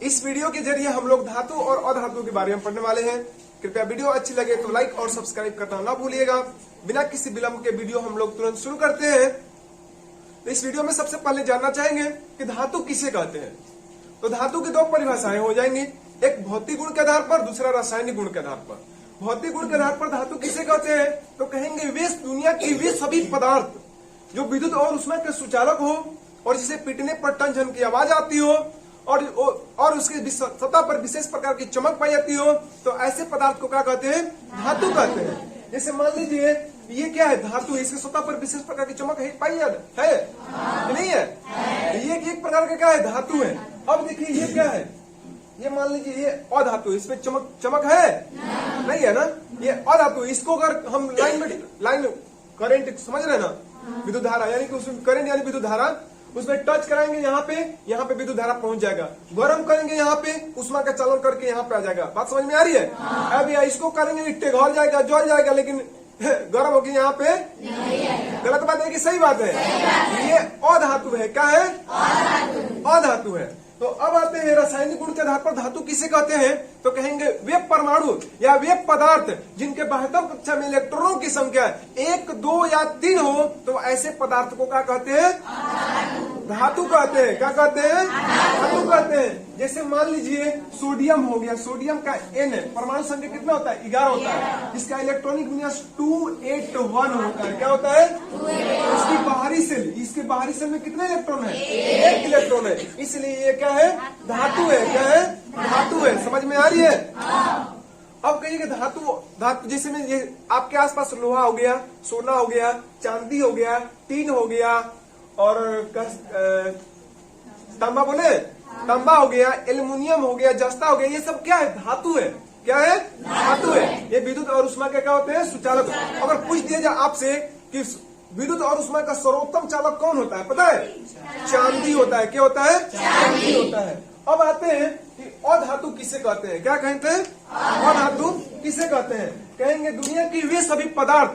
इस वीडियो के जरिए हम लोग धातु और अधातु के बारे में पढ़ने वाले हैं। कृपया वीडियो अच्छी लगे तो लाइक और सब्सक्राइब करना ना भूलिएगा। बिना किसी विलंब के वीडियो हम लोग तुरंत शुरू करते हैं। तो इस वीडियो में सबसे पहले जानना चाहेंगे कि धातु किसे कहते हैं। तो धातु की दो परिभाषाएं हो जाएंगी, एक भौतिक गुण के आधार पर, दूसरा रासायनिक गुण के आधार पर। भौतिक गुण के आधार पर धातु किसे कहते हैं तो कहेंगे वे दुनिया की वे सभी पदार्थ जो विद्युत और उष्मा के सुचालक हो और जिसे पीटने पर टन झन की आवाज आती हो और उसके सतह पर विशेष प्रकार की चमक पाई जाती हो, तो ऐसे पदार्थ को क्या कहते हैं, धातु कहते हैं। जैसे मान लीजिए ये क्या है, धातु, इसके सतह पर विशेष प्रकार की चमक पाई जाती है कि नहीं है? ये एक प्रकार का क्या है, धातु है। अब देखिए ये क्या है, ये मान लीजिए ये अधातु, इसमें चमक है नहीं है ना, ये अधातु। इसको अगर हम लाइन करंट समझ रहे ना, विद्युत धारा यानी कि उसमें करंट यानी विद्युत धारा, उसमें टच कराएंगे यहाँ पे विद्युत धारा पहुंच जाएगा। गर्म करेंगे यहाँ पे, उष्मा का चालन करके यहाँ पे आ जाएगा। बात समझ में आ रही है? अब इसको करेंगे टेघल जाएगा, जल जाएगा, लेकिन गर्म होगी यहाँ पे गलत बात है कि सही बात है? ये अधातु है। क्या है? अधातु है। तो अब आते हैं रासायनिक गुण के आधार पर धातु किसे कहते हैं तो कहेंगे वे परमाणु या वे पदार्थ जिनके बाह्यतम कक्षा में इलेक्ट्रॉनों की संख्या 1, 2 या 3 हो, तो ऐसे पदार्थ को क्या कहते हैं, धातु कहते हैं। क्या कहते हैं? धातु कहते हैं। जैसे मान लीजिए सोडियम हो गया, सोडियम का N परमाणु संख्या कितना होता है, 11 होता है। इसका इलेक्ट्रॉनिक विन्यास 281 होता है। क्या होता है? इसकी बाहरी सेल में कितने इलेक्ट्रॉन है? 1 इलेक्ट्रॉन है। इसलिए ये क्या है, धातु है। क्या है? धातु है। समझ में आ रही है? अब कहिए धातु जैसे में ये आपके आसपास लोहा हो गया, सोना हो गया, चांदी हो गया, टीन हो गया और तांबा तांबा हो गया, एल्युमिनियम हो गया, जस्ता हो गया, ये सब क्या है, धातु है। क्या है? धातु है। ये विद्युत और उष्मा के क्या होते हैं, सुचालक। अगर पूछ दिया जाए आपसे कि विद्युत और उष्मा का सर्वोत्तम चालक कौन होता है, पता है? चांदी होता है। क्या होता है? चांदी होता है। अब आते हैं कि अधातु किसे कहते हैं। क्या कहते हैं? अधातु किसे कहते हैं? कहेंगे दुनिया की वे सभी पदार्थ,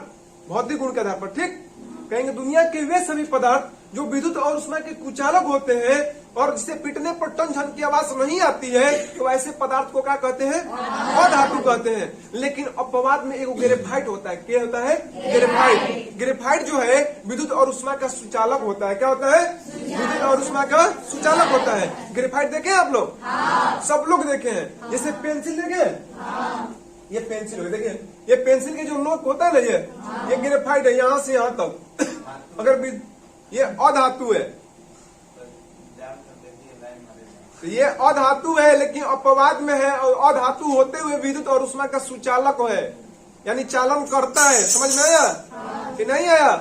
भौतिक गुण के आधार पर, ठीक, कहेंगे दुनिया के वे सभी पदार्थ जो विद्युत और उष्मा के कुचालक होते हैं और जिसे पीटने पर टन झन की आवाज नहीं आती है, तो ऐसे पदार्थ को क्या कहते हैं, अधातु कहते हैं। लेकिन अपवाद में एक ग्रेफाइट होता है। क्या होता है? ग्रेफाइट जो है विद्युत और उष्मा का सुचालक होता है। क्या होता है? विद्युत और उष्मा का सुचालक होता है। ग्रेफाइट देखे आप लोग? सब लोग देखे हैं। जैसे पेंसिल देखे, ये पेंसिल है, देखिए ये पेंसिल के जो नोक होता है ना, ये ग्रेफाइट है, यहाँ से यहाँ तक। अगर ये अधातु है, तो ये अधातु है, लेकिन अपवाद में है और अधातु होते हुए विद्युत और उष्मा का सुचालक है, यानी चालन करता है। समझ में आया कि नहीं आया?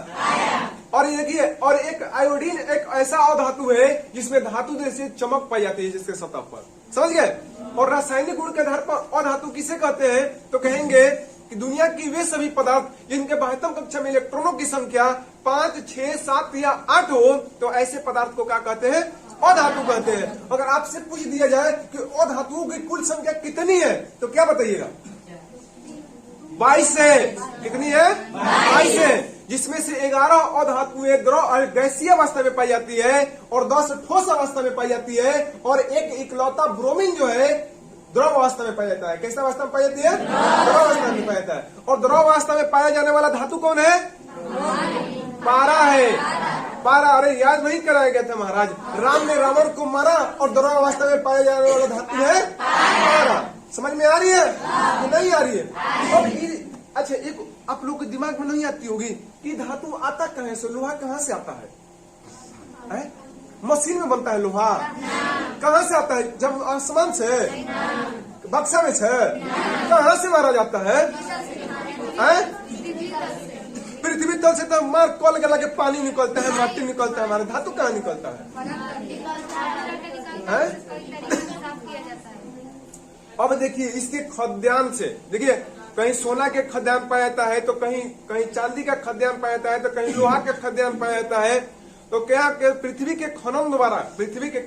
और ये देखिए, और एक आयोडीन एक ऐसा अधातु है जिसमें धातु जैसे चमक पाई जाती है जिसके सतह पर। समझ गए? और रासायनिक गुण के आधार पर अधातु किसे कहते हैं तो कहेंगे कि दुनिया की वे सभी पदार्थ जिनके बाह्यतम कक्षा में इलेक्ट्रॉनों की संख्या 5, 6, 7 या 8 हो, तो ऐसे पदार्थ को क्या कहते हैं, अधातु कहते हैं। अगर आपसे पूछ दिया जाए कि अधातुओं की कुल संख्या कितनी है तो क्या बताइएगा? 22 है। कितनी है? 22 है, जिसमें से 11 अधातुएं द्रव गैसीय अवस्था में पाई जाती है और 10 ठोस अवस्था में पाई जाती है और एक इकलौता ब्रोमीन जो है द्रव अवस्था में पाया जाता है। कैसा अवस्था में पाई जाती है? द्रव अवस्था में पाया जाता है। और द्रव अवस्था में पाया जाने वाला धातु कौन है? पारा है। पारा, अरे याद नहीं कराया गया था महाराज, राम ने रावण को मारा और द्रव अवस्था में पाया जाने वाला धातु है पारा। समझ में आ रही है कि नहीं आ रही है? और अच्छा, एक आप लोग के दिमाग में नहीं आती होगी कि धातु आता कहां से, लोहा कहां से आता है? मशीन में बनता है लोहा? कहां से आता है? जब आसमान से, बक्सा में से, कहां से मारा जाता है? पृथ्वी तल से तो मार कल गला के पानी निकलता है, माटी निकलता है, हमारे धातु कहाँ निकलता है? अब देखिए इसके खद्यान से, देखिए कहीं सोना के खद्यान पाया जाता है, तो कहीं चांदी का खद्यान पाया जाता है, तो कहीं लोहा के खद्यान पाया जाता है। तो क्या पृथ्वी के खनन द्वारा, पृथ्वी के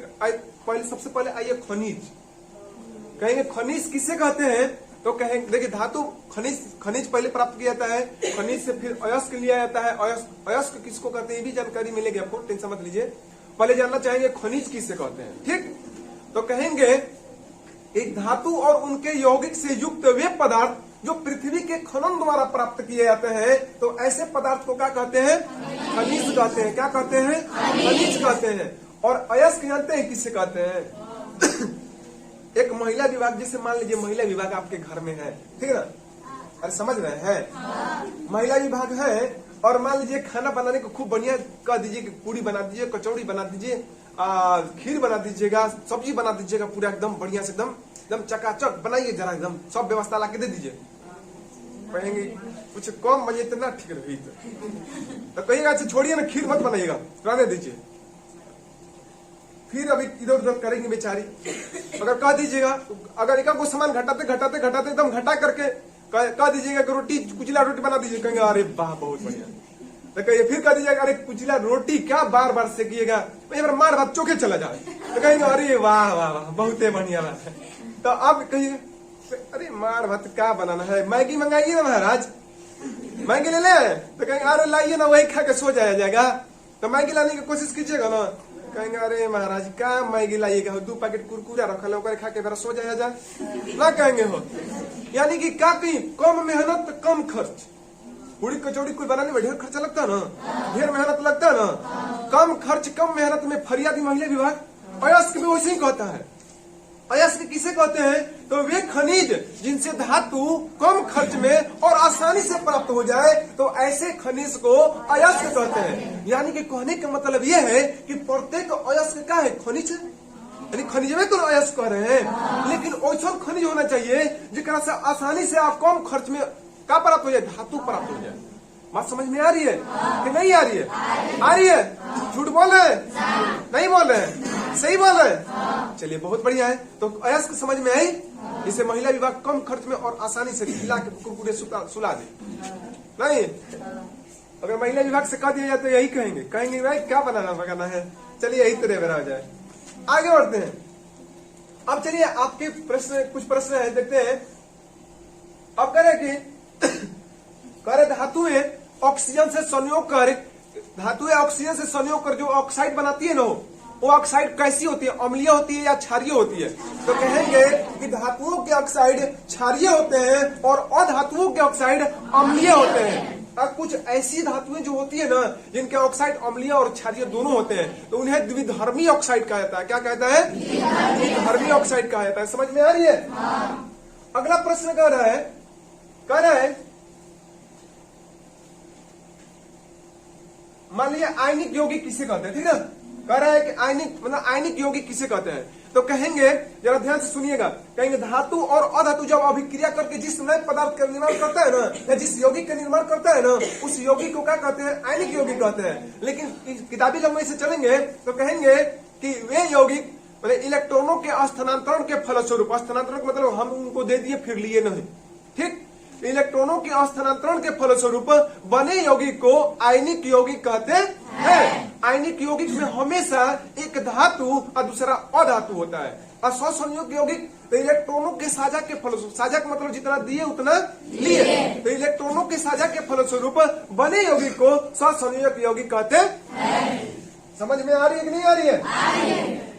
सबसे पहले आइए खनिज, कहेंगे खनिज किसे कहते हैं तो कहेंगे, देखिए धातु खनिज पहले प्राप्त किया जाता है, खनिज से फिर अयस्क लिया जाता है। अयस्क किसको कहते हैं ये भी जानकारी मिलेगी आपको, टेंशन मत लीजिए। पहले जानना चाहेंगे खनिज किसे कहते हैं, ठीक? तो कहेंगे एक धातु और उनके यौगिक से युक्त वे पदार्थ जो पृथ्वी के खनन द्वारा प्राप्त किए जाते हैं, तो ऐसे पदार्थ को क्या कहते हैं? खनिज कहते हैं। क्या कहते हैं? खनिज कहते हैं। और अयस्क जानते हैं किसे कहते हैं? एक महिला विभाग, जैसे मान लीजिए महिला विभाग आपके घर में है, ठीक है ना? अरे समझ रहे हैं? महिला विभाग है और मान लीजिए खाना बनाने को खूब बढ़िया कह दीजिए कि पूरी बना दीजिए, कचौड़ी बना दीजिए, खीर बना दीजिएगा, सब्जी बना दीजिएगा, पूरा एकदम बढ़िया से एकदम चकाचक बनाइए, जरा एकदम सब व्यवस्था ला के दे दीजिए। कहेंगे कुछ कम बजे इतना ठीक रही तो कहिएगा अच्छा छोड़िए ना, खीर मत बनाइएगा, रहने दीजिए। फिर अभी इधर उधर करेंगे बेचारी। अगर कह दीजिएगा, अगर एक को सामान घटाते घटाते घटाते एकदम घटा करके कह दीजिएगा कि रोटी, कुचला रोटी बना दीजिए, कहेंगे अरे वाह बहुत बढ़िया। तो कहिए फिर कह दीजिएगा अरे कुचला रोटी क्या बार बार सेकिएगा, तो मार भात चोखे चला जाए, तो कहेंगे अरे वाह वाह वाह बहुत बढ़िया बात है। तो अब कहिए अरे मार भात क्या बनाना है, मैगी मंगाइए ना महाराज, मैगी ले ले, तो कहेंगे अरे लाइए ना, वही खा के सो जाएगा। तो मैगी लाने की कोशिश कीजिएगा ना, कहेंगे अरे महाराज क्या मैगी लाइएगा, 2 पैकेट कुरकुरा रखा है खा के सो जाए ना, कहेंगे हो। यानी कि क्या कहीं कम मेहनत कम खर्च। पूरी कचौड़ी कोई बनाने में ढेर खर्चा लगता है ना, ढेर मेहनत लगता है ना, कम खर्च कम मेहनत में फरियादी महिला विभाग अयस्क भी वैसे ही कहता है। अयस्क किसे कहते हैं? तो वे खनिज जिनसे धातु कम खर्च में और आसानी से प्राप्त हो जाए, तो ऐसे खनिज को अयस्क कहते हैं। यानी कि कहने का मतलब यह है कि प्रत्येक अयस्क का है खनिज, यानी खनिज में तो अयस्क कह रहे हैं, लेकिन ऐसा खनिज होना चाहिए जिसका से आसानी से आप कम खर्च में क्या प्राप्त हो जाए? धातु प्राप्त हो जाए। बात समझ में आ रही है कि नहीं आ रही है? आ रही है? झूठ बोल रहे? नहीं बोल रहे? सही बोल रहे? चलिए बहुत बढ़िया है। तो अयस्क समझ में आई? इसे महिला विभाग कम खर्च में और आसानी से खिला के कुरकुरे सुला दे। नहीं, अगर महिला विभाग से कह दिया जाए तो यही कहेंगे भाई क्या बनाना है, चलिए यही तो हो जाए। आगे बढ़ते हैं। अब चलिए आपके प्रश्न, कुछ प्रश्न है, देखते हैं। अब करें कि करे धातुएं ऑक्सीजन से संयोग कर, धातुएं ऑक्सीजन से संयोग कर जो ऑक्साइड बनाती है ना, वो ऑक्साइड कैसी होती है? अम्लीय होती है या क्षारीय होती है? तो कहेंगे कि धातुओं के ऑक्साइड क्षारीय होते हैं और अधातुओं के ऑक्साइड अम्लीय होते हैं। अब कुछ ऐसी धातुएं जो होती है ना, जिनके ऑक्साइड अम्लीय और क्षारीय दोनों होते हैं, तो उन्हें द्विधर्मी ऑक्साइड कहा जाता है। क्या कहता है? द्विधर्मी ऑक्साइड कहा जाता है। समझ में आ रही है? अगला प्रश्न कह रहा है मान लीजिए आयनिक यौगिक किसे कहते हैं, ठीक है? कह रहा है कि आयनिक यौगिक किसे कहते हैं? तो कहेंगे, जरा ध्यान से सुनिएगा, कहेंगे धातु और अधातु जब अभिक्रिया करके जिस नए पदार्थ का निर्माण करता है ना, या जिस यौगिक का निर्माण करता है ना, उस यौगिक को क्या कहते हैं? आयनिक यौगिक कहते हैं। लेकिन किताबी लंबाई से चलेंगे तो कहेंगे कि वे यौगिक मतलब इलेक्ट्रॉनों के स्थानांतरण के फलस्वरूप, स्थानांतरण मतलब हम उनको दे दिए फिर लिए नहीं, ठीक? इलेक्ट्रॉनों के स्थानांतरण के फलस्वरूप बने यौगिक को आयनिक यौगिक कहते हैं। आयनिक यौगिक में हमेशा एक धातु और दूसरा अधातु होता है। और स्वसंयोग यौगिक तो इलेक्ट्रॉनों के साझा के फलस्वरूप, साझा का मतलब जितना दिए उतना लिए, तो इलेक्ट्रॉनों के साझा के फलस्वरूप बने यौगिक को स्वसंयोग यौगिक कहते हैं। समझ में आ रही है कि नहीं आ रही है?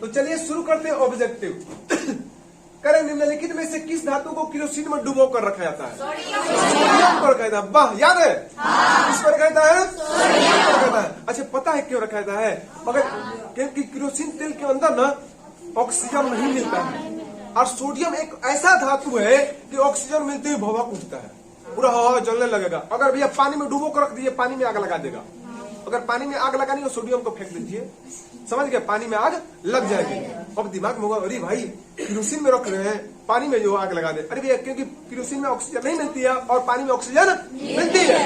तो चलिए शुरू करते हैं ऑब्जेक्टिव। करें निम्नलिखित में से किस धातु को केरोसिन में डुबो कर रखा जाता है? सोडियम पर कहता है। वाह, याद है? किस पर कहता है? सोडियम पर कहता है। अच्छा, पता है क्यों रखा जाता है? अगर क्योंकि केरोसिन तेल के अंदर ना ऑक्सीजन नहीं मिलता है, और सोडियम एक ऐसा धातु है कि ऑक्सीजन मिलते ही भभक उठता है, पूरा हवा जलने लगेगा। अगर भैया पानी में डुबो कर रख दीजिए, पानी में आग लगा देगा। अगर पानी में आग लगानी हो, सोडियम को फेंक दीजिए, समझ गए? पानी में आग लग जाएगी। अब दिमाग में होगा अरे भाई केरोसिन में रख रहे हैं, पानी में जो आग लगा दे। अरे भैया क्योंकि केरोसिन में ऑक्सीजन नहीं मिलती है और पानी में ऑक्सीजन मिलती है।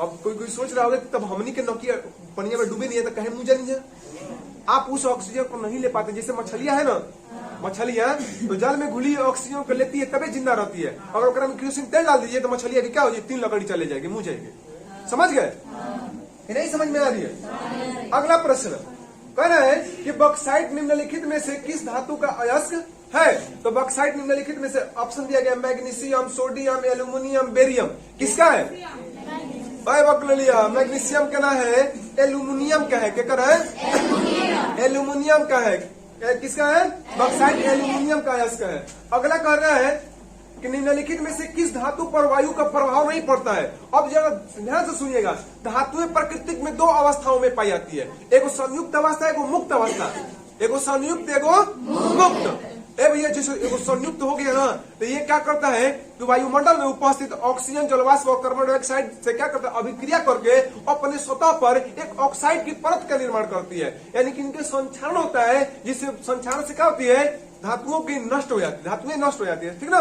अब कोई सोच रहा होगा तब हमनी के नौकिया पनिया में डूबे नहीं है तो कहे मुझे नहीं है। आप उस ऑक्सीजन को नहीं ले पाते। जैसे मछलियां है ना, मछलियां तो जल में घुली ऑक्सीजन को लेती है तभी जिंदा रहती है। अगर ओकरा में केरोसिन तेल डाल दीजिए तो मछलियां क्या हो जाएगी? 3 लकड़ी चले जाएगी, मुँह जाएगी। समझ गए? नहीं समझ में आ रही है? अगला प्रश्न कह रहा है कि बॉक्साइट निम्नलिखित में से किस धातु का अयस्क है? तो बॉक्साइट निम्नलिखित में से ऑप्शन दिया गया मैग्नीशियम, सोडियम, एल्यूमिनियम, बेरियम। किसका है? मैग्नीशियम का ना है, एल्यूमिनियम का है। क्या कर रहा है? एल्यूमिनियम का है। किसका है? बॉक्साइट एल्यूमिनियम का अयस्क है। अगला कह रहा है कि निम्नलिखित में से किस धातु पर वायु का प्रभाव नहीं पड़ता है। अब जरा ध्यान से सुनिएगा, धातुएं प्रकृति में दो अवस्थाओं में पाई जाती है, एगो संयुक्त अवस्था, एगो मुक्त अवस्था। एगो संयुक्त, एगो मुक्त। भैया जैसे एगो संयुक्त हो गया ना, तो ये क्या करता है कि वायुमंडल में उपस्थित ऑक्सीजन, जलवाष्प और कार्बन डाइऑक्साइड से क्या करता है, अभिक्रिया करके अपने सतह पर एक ऑक्साइड की परत का निर्माण करती है। यानी कि इनके संक्षारण होता है, जिससे संक्षारण से क्या होती है, धातुओं की नष्ट हो जाती है, धातुएं नष्ट हो जाती है, ठीक ना।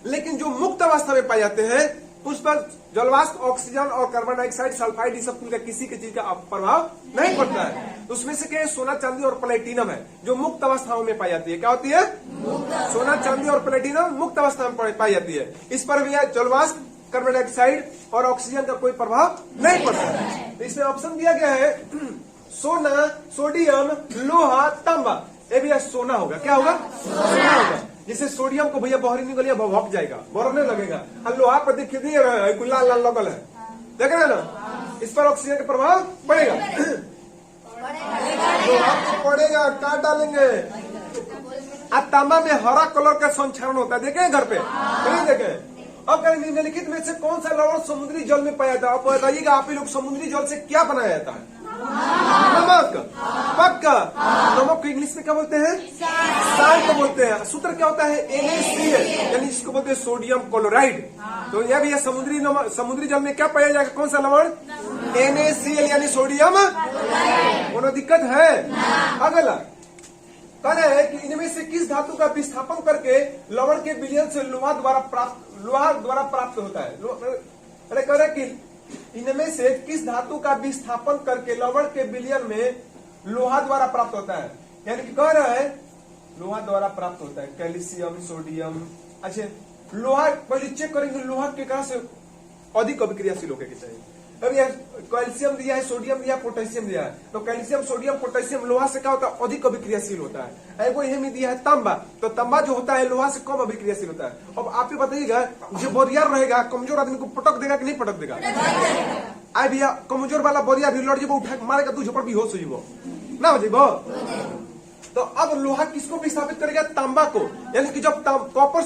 लेकिन जो मुक्त अवस्था में पाए जाते हैं उस पर जलवाष्प, ऑक्सीजन और कार्बन डाइऑक्साइड, सल्फाइड, ये सब का किसी की चीज का प्रभाव नहीं पड़ता है। उसमें से क्या है, सोना, चांदी और प्लेटिनम है जो मुक्त अवस्थाओं में पाई जाती है। क्या होती है? सोना, चांदी और प्लेटिनम मुक्त अवस्था में पाई जाती है। इस पर भी जलवाष्प, कार्बन डाइऑक्साइड और ऑक्सीजन का कोई प्रभाव नहीं पड़ता है। तो इसमें ऑप्शन दिया गया है सोना, सोडियम, लोहा, तांबा। ये भैया सोना होगा। क्या होगा? सोना होगा। जैसे सोडियम को भैया बाहर निकलिए भक जाएगा, बरफने लगेगा। लोहा पर देखिए लाल लाल लगल है, देख रहे हैं ना, इस पर ऑक्सीजन का प्रभाव पड़ेगा। लोहा को पड़ेगा, काट डालेंगे। अब तांबा में हरा कलर का संक्षारण होता है, देखे घर पे? नहीं देखे? अब करें निम्नलिखित में से कौन सा लवण समुद्री जल में पाया जाता है? आप बताइएगा, आप लोग समुद्री जल से क्या बनाया जाता है? नमक। पक्का। नमक को इंग्लिश में क्या बोलते हैं? साल्ट बोलते हैं। सूत्र क्या होता है? NaCl, यानी इसको बोलते हैं सोडियम क्लोराइड। तो यह भी है समुद्री जल में क्या पाया जाएगा? कौन सा लवण? NaCl, यानी सोडियम। कोनो दिक्कत है? अगला कह रहे हैं कि इनमें से किस धातु का विस्थापन करके लवण के विलयन से लोहा द्वारा प्राप्त होता है? अरे कह रहे कि इनमें से किस धातु का विस्थापन करके लवण के विलयन में लोहा द्वारा प्राप्त होता है? यानी कि कह रहा है लोहा द्वारा प्राप्त होता है, कैल्शियम, सोडियम। अच्छा, लोहा पहले चेक करेंगे, लोहा के कारण से अधिक अभिक्रियाशील होकर के चाहिए। अब यह कैल्शियम दिया है, सोडियम दिया, पोटेशियम दिया है, तो कैल्शियम, सोडियम, पोटेशियम लोहा से क्या होता है? अधिक अभिक्रियाशील होता है। एगो यही में दिया है तांबा, तो तांबा जो होता है लोहा से कम अभिक्रियाशील होता है। अब आप ही बताइएगा, जो बोरियर रहेगा कमजोर आदमी को पटक देगा कि नहीं पटक देगा? आए भैया कमजोर वाला बोरिया भी लड़ जीवो, उठा के मारेगा, तू झोपड़ भी होश हो जीवो ना हो जीवो। तो अब लोहा किसको विस्थापित करेगा? तांबा को। यानी कि जब कॉपर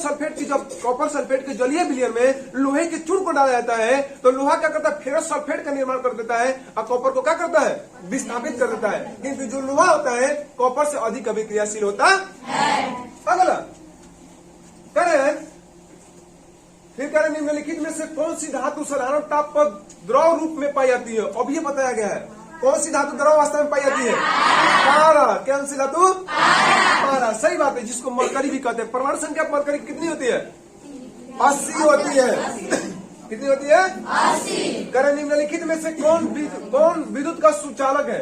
सल्फेट के जलीय विलयन में लोहे के चूर्ण को डाला जाता है, तो लोहा क्या करता है? फेरस सल्फेट का निर्माण कर देता है और कॉपर को क्या करता है? विस्थापित कर देता है। किंतु जो लोहा होता है कॉपर से अधिक अभिक्रियाशील होता है। अगला करें, फिर करें निम्नलिखित में से कौन सी धातु साधारण ताप पर द्रव रूप में पाई जाती है? अब ये बताया गया है कौन सी धातु द्रव अवस्था में पाई जाती है? पारा। कौन सी धातु? पारा। सही बात है, जिसको मरकरी भी कहते हैं। परमाणु संख्या मरकरी कितनी होती है? 80 होती है। कितनी होती है? 80। करें निम्नलिखित में से कौन विद्युत का सुचालक है?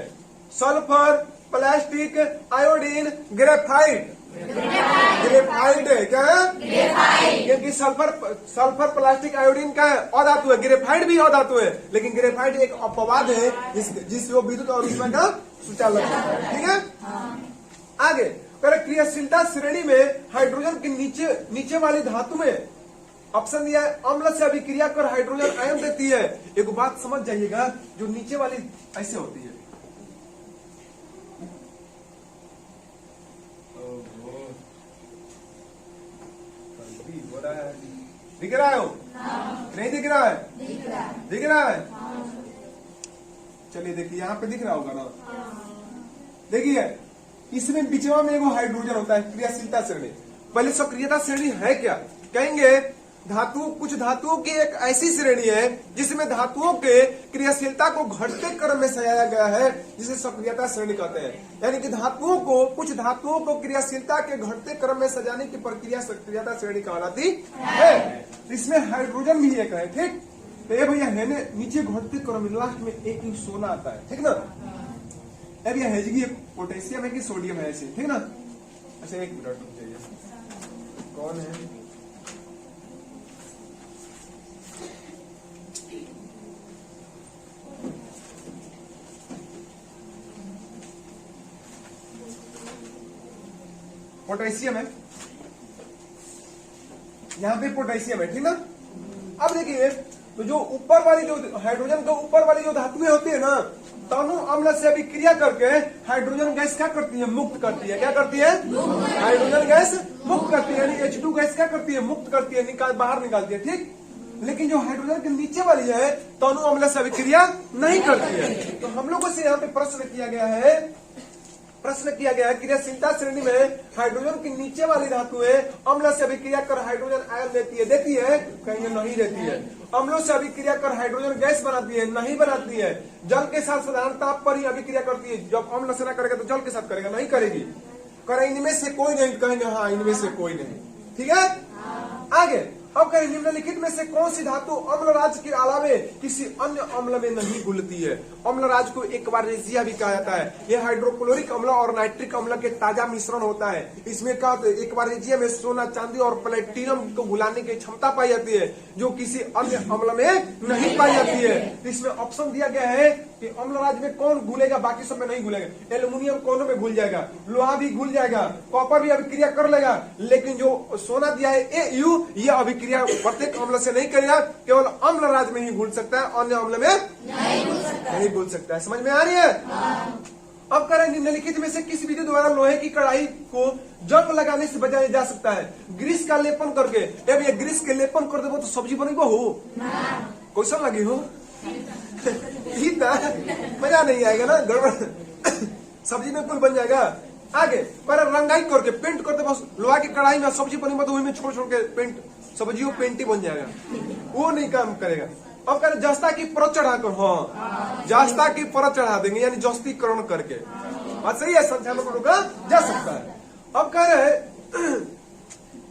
Sulphur, plastic, iodine, graphite. Graphite है। क्या है? ग्रेफाइट। क्योंकि सल्फर, प्लास्टिक, आयोडीन का अधातु है, ग्रेफाइट भी अधातु है, लेकिन ग्रेफाइट एक अपवाद है जिससे वो विद्युत और ऊष्मा का सुचालक है। ठीक है, आगे क्रियाशीलता श्रेणी में हाइड्रोजन के नीचे वाली धातु में ऑप्शन दिया है अम्ल से अभिक्रिया कर हाइड्रोजन आयन देती है। एक बात समझ जाइएगा, जो नीचे वाली ऐसे होती है, दिख रहा है हो? नहीं दिख रहा है? दिख रहा है। चलिए देखिए, यहाँ पे दिख रहा होगा ना। देखिए इसमें बीचवा में एगो हाइड्रोजन होता है, क्रियाशीलता श्रेणी। पहले सक्रियता श्रेणी है क्या? कहेंगे कुछ धातुओं की एक ऐसी श्रेणी है जिसमें धातुओं के क्रियाशीलता को घटते क्रम में सजाया गया है, जिसे सक्रियता श्रेणी कहते हैं। यानी कि कुछ धातुओं को क्रियाशीलता के घटते क्रम में सजाने की प्रक्रिया सक्रियता श्रेणी कहलाती है। इसमें हाइड्रोजन भी एक है। ठीक, तो ये भैया है नीचे घटते क्रम में लास्ट में एक सोना आता है। ठीक ना, अब यह है कि पोटेशियम है कि सोडियम है ऐसे। ठीक ना, अच्छा एक मिनट रुक जाइए, कौन है? पोटेशियम है, यहां पे पोटेशियम है। ठीक ना, अब देखिए तो जो ऊपर वाली जो हाइड्रोजन के ऊपर वाली जो धातुएं होती है ना, दोनों अम्ल से अभिक्रिया करके हाइड्रोजन गैस क्या करती है? मुक्त करती है। क्या करती है? हाइड्रोजन गैस मुक्त करती है, यानी H2 गैस क्या करती है? मुक्त करती है, बाहर निकालती है। ठीक, लेकिन जो हाइड्रोजन के नीचे वाली है दोनों अम्ल से अभिक्रिया नहीं करती है। तो हम लोगों से यहाँ पे प्रश्न किया गया है क्रियाशीलता श्रेणी में हाइड्रोजन की नीचे वाली धातुएं अम्ल से अभिक्रिया कर हाइड्रोजन आयन देती है? कहीं नहीं देती है। अम्लों से अभिक्रिया कर हाइड्रोजन गैस बनाती है? नहीं बनाती है। जल के साथ साधारण ताप पर ही अभिक्रिया करती है। जब अम्ल से ना करेगा तो जल के साथ करेगा? नहीं करेगी। करे इनमें से कोई नहीं? कहेंगे हाँ इनमें से कोई नहीं। ठीक है, आगे अब कहें निम्नलिखित में से कौन सी धातु अम्लराज के अलावे किसी अन्य अम्ल में नहीं घुलती है? अम्लराज को एक्वारेजिया भी कहा जाता है। यह हाइड्रोक्लोरिक अम्ल और नाइट्रिक अम्ल के ताजा मिश्रण होता है। इसमें क्या होता है? एक्वारेजिया में सोना, चांदी और प्लेटिनम को घुलाने की क्षमता पाई जाती है, जो किसी अन्य अम्ल में नहीं पाई जाती है। इसमें ऑप्शन दिया गया है कि अम्लराज में कौन घुलेगा, बाकी सब में नहीं घुलेगा। एल्यूमिनियम कोनों में घुल जाएगा, लोहा भी घुल जाएगा, कॉपर भी अभिक्रिया कर लेगा, लेकिन जो सोना दिया है AU, यह अभिक्रिया प्रत्येक अम्ल से नहीं करेगा, केवल अम्लराज में ही घुल सकता है, अन्य अम्ल में नहीं घुल सकता है। समझ में आ रही है? अब कह रहे हैं निम्नलिखित में से किस विधि द्वारा लोहे की कढ़ाई को जंग लगाने से बचाया जा सकता है? ग्रीस का लेपन करके। अब ये ग्रीस के लेपन कर देबो तो सब्जी बनेगा हो? कैसा लगी हो? मजा नहीं आएगा ना, गड़बड़ सब्जी में कुल बन जाएगा। आगे पर रंगाई करके पेंट करते, बस लोहा की कढ़ाई में सब्जी बनेगा तो वही में छोड़ छोड़ के पेंट, सब्जी पेंट ही बन जाएगा, वो नहीं काम करेगा। अब कह रहे जस्ता की परत चढ़ाकर, हाँ जस्ता की परत चढ़ा देंगे, यानी जस्तीकरण करके। बात सही है, संचालन रोका जा सकता है। अब कह रहे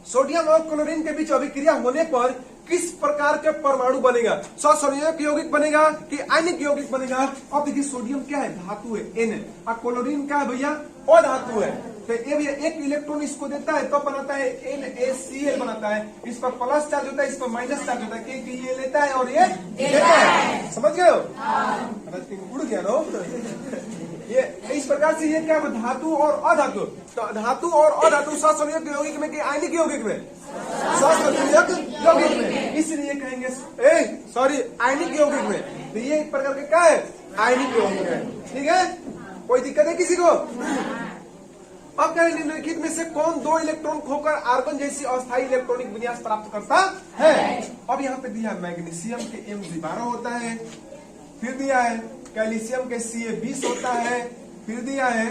सोडियम और क्लोरीन के बीच अभिक्रिया होने पर किस प्रकार के परमाणु बनेगा? ससंयोजक यौगिक बनेगा कि आयनिक यौगिक बनेगा? अब देखिए सोडियम क्या है? धातु है N, और क्लोरीन क्या है भैया? अधातु है। तो ये भैया एक इलेक्ट्रॉन इसको देता है तो बनाता है NaCl बनाता है। इस पर प्लस चार्ज होता है, इस पर माइनस चार्ज होता है, क्योंकि ये लेता है और ये देता है। समझ गए हो? उड़ गया ना ये। इस प्रकार से ये क्या है? धातु और अधातु। तो धातु और अधातु ससंयोजक यौगिक में कि आयनिक यौगिक में? ससंयोजक यौगिक में, इसलिए कहेंगे सॉरी आयनिक यौगिक में। तो ये एक प्रकार के क्या है? आयनिक यौगिक है। ठीक है, कोई दिक्कत है किसी को? अब कहें निम्नलिखित में से कौन दो इलेक्ट्रॉन खोकर आर्गन जैसी अस्थायी इलेक्ट्रॉनिक विन्यास प्राप्त करता है? अब यहाँ पे दिया मैग्नीशियम के M12 होता है, फिर दिया है कैल्शियम के Ca20 होता है, फिर दिया है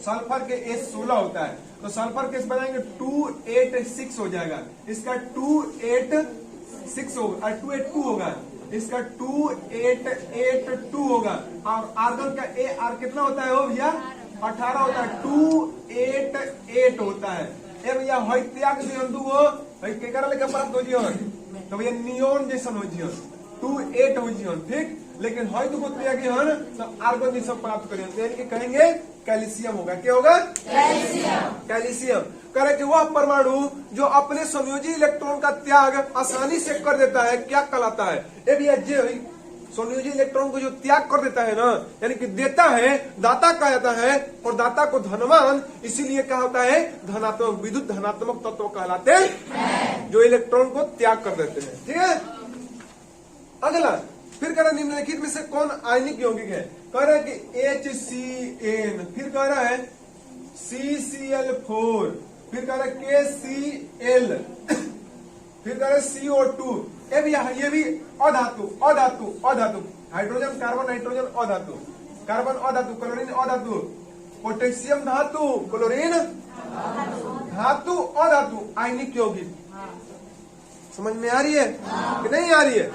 सल्फर के S16 होता है। तो सल्फर के बनाएंगे 286 हो जाएगा, इसका 286 होगा, 282 होगा, इसका 2882 होगा। और आर्गन का AR कितना होता है? वो भैया 18 होता है, 288 होता है। ए भैया हई त्याग दियन दुगो हई के करे लेके प्राप्त हो जियन, तो भैया नियोन जैसन हो जियन, 28 हो जियन। ठीक, लेकिन हई दुगो त्याग हन तो आर्गन जैसन प्राप्त करियन, तो यानी कि कहेंगे कैल्शियम होगा। क्या होगा? कैल्शियम। करे कि वह परमाणु जो अपने संयोजी इलेक्ट्रॉन का त्याग आसानी से कर देता है क्या कहलाता है? ए भैया जे संयोजी इलेक्ट्रॉन को जो त्याग कर देता है ना, यानी कि देता है, दाता कहा जाता है, और दाता को धनवान इसीलिए क्या होता है? धनात्मक, विद्युत धनात्मक तत्व कहलाते हैं जो इलेक्ट्रॉन को त्याग कर देते हैं। ठीक है, अगला फिर कह रहा है निम्नलिखित में से कौन आयनिक यौगिक है? कह रहा है कि HCN, फिर कह रहा है CCl4, फिर कह रहा है KCl, फिर कह रहा है CO2। ये भी अधातु अधातु अधातु, हाइड्रोजन कार्बन नाइट्रोजन अधातु, कार्बन अधातु, क्लोरीन अधातु, पोटेशियम धातु, क्लोरीन धातु अधातु, आयनिक यौगिक। समझ में आ रही है कि नहीं आ रही है?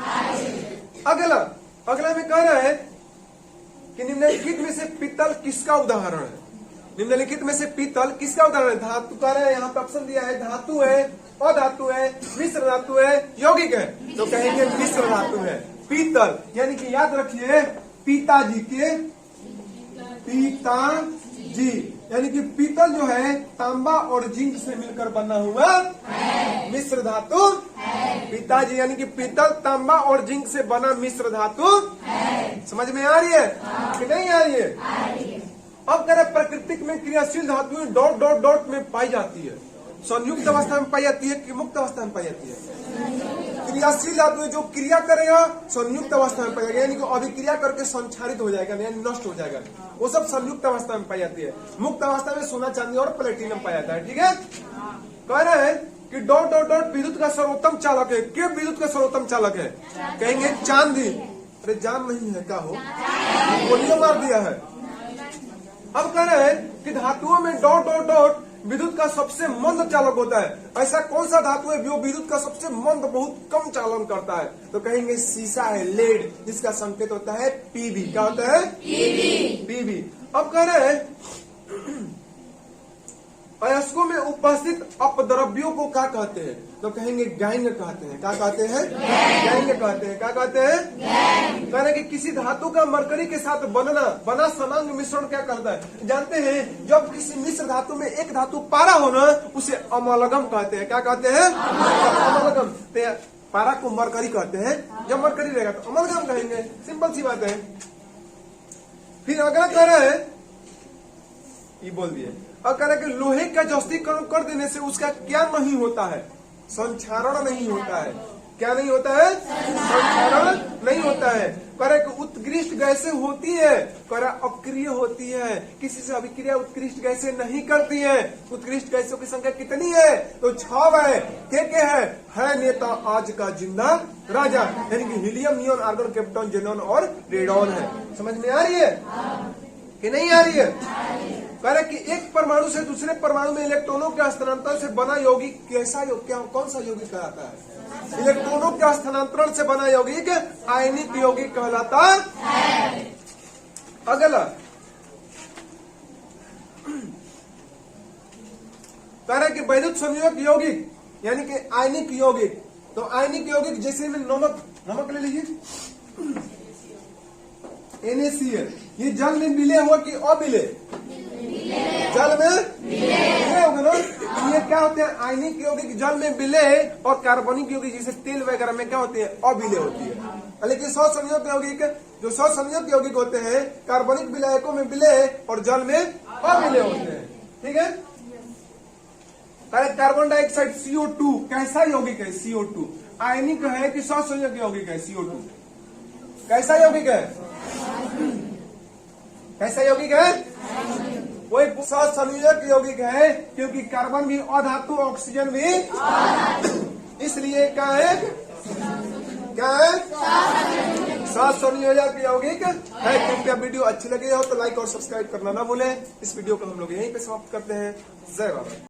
अगला में कह रहा है कि निम्नलिखित में से पीतल किसका उदाहरण है? निम्नलिखित में से पीतल किसका उदाहरण है? धातु कह रहा है, यहाँ पे ऑप्शन दिया है धातु है, अधातु है, मिश्र धातु है, यौगिक है। तो कहेंगे मिश्र धातु है पीतल, यानी कि याद रखिए पिताजी के, पिताजी यानी कि पीतल जो है तांबा और जिंक से मिलकर बना हुआ मिश्र धातु पिताजी, यानी कि पीतल तांबा और जिंक से बना मिश्र धातु। समझ में आ रही है कि नहीं आ रही है? अब कह रहे प्राकृतिक में क्रियाशील धातुएं डॉट डॉट डॉट में पाई जाती है, संयुक्त अवस्था में पाई जाती है कि मुक्त अवस्था में पाई जाती है? क्रियाशील धातु है, जो क्रिया करेगा संयुक्त अवस्था में पाया जाएगा, यानी कि अभिक्रिया करके संक्षारित हो जाएगा, यानी नष्ट हो जाएगा, वो सब संयुक्त अवस्था में पाई जाती है। मुक्त अवस्था में सोना, चांदी और प्लेटिनम पाया जाता है। ठीक है, कह रहे हैं कि डॉट डॉट डॉट विद्युत का सर्वोत्तम चालक है। क्या विद्युत का सर्वोत्तम चालक है? कहेंगे चांदी। अरे जान नहीं है क्या हो, गोलियों मार दिया है। अब कह रहे हैं कि धातुओं में डॉट डॉट डॉट विद्युत का सबसे मंद चालक होता है। ऐसा कौन सा धातु है जो विद्युत का सबसे मंद, बहुत कम चालन करता है? तो कहेंगे शीशा है, लेड, जिसका संकेत होता है पीबी। क्या होता है? पीबी। अब कह रहे हैं अयस्कों में उपस्थित अपद्रव्यों को क्या कहते हैं? तो कहेंगे गैंग कहते हैं। क्या कहते हैं? गैंग कहते हैं। क्या कहते हैं? कह रहे कि किसी धातु का मरकरी के साथ बना सनांग मिश्रण क्या कहता है? जानते हैं, जब किसी मिश्र धातु में एक धातु पारा हो ना, उसे अमलगम कहते हैं। क्या कहते हैं? अमलगम। पारा को मरकरी कहते हैं, जब मरकरी रहेगा तो अमलगम कहेंगे। सिंपल सी बात है। फिर अगला कह रहे हैं, ये बोल दिए, और कह रहे कि लोहे का जस्तीकरण कर देने से उसका क्या नहीं होता है? संक्षारण नहीं होता है। क्या नहीं होता है? संक्षारण नहीं होता है। कह रहे कि उत्कृष्ट गैसें होती है, कह रहा अक्रिय होती है, किसी से अभिक्रिया उत्कृष्ट गैसें नहीं करती है। उत्कृष्ट गैसों की संख्या कितनी है? तो 6 है। के है नेता आज का जिंदा राजा, यानी कि helium, neon, argon, krypton, xenon और रेडॉन है। समझ में आ रही है कि नहीं आ रही है? कह रहे कि एक परमाणु से दूसरे परमाणु में इलेक्ट्रॉनों के हस्तांतरण से बना यौगिक कैसा कौन सा यौगिक कहलाता है? इलेक्ट्रॉनों के हस्तांतरण से बना यौगिक आयनिक यौगिक कहलाता है। अगला कह रहे कि वैद्युत संयोजक यौगिक, यानी कि आयनिक यौगिक। तो आयनिक यौगिक जैसे में नमक ले लीजिए, NaCl, ये जल में मिले हुआ कि अमिले? जल में मिले होंगे ना। ये क्या होते हैं? आयनिक यौगिक जल में मिले, और कार्बनिक यौगिक जैसे तेल वगैरह में क्या होते हैं? अविले होती है। लेकिन सहसंयोजक यौगिक, जो सहसंयोजक यौगिक होते हैं, कार्बनिक विलायकों में मिले और जल में अविले होते हैं। ठीक है। कार्बन डाइऑक्साइड CO2 कैसा यौगिक है? CO2 आयनिक है कि सहसंयोजक यौगिक है? CO2 कैसा यौगिक है? कैसा यौगिक है? वही सहसंयोजक यौगिक है, क्योंकि कार्बन भी अधातु, ऑक्सीजन भी, इसलिए क्या है? क्या है? सहसंयोजक यौगिक है। कृपया वीडियो अच्छी लगी हो तो लाइक और सब्सक्राइब करना ना भूलें। इस वीडियो को हम लोग यहीं पे समाप्त करते हैं। जय बाबा।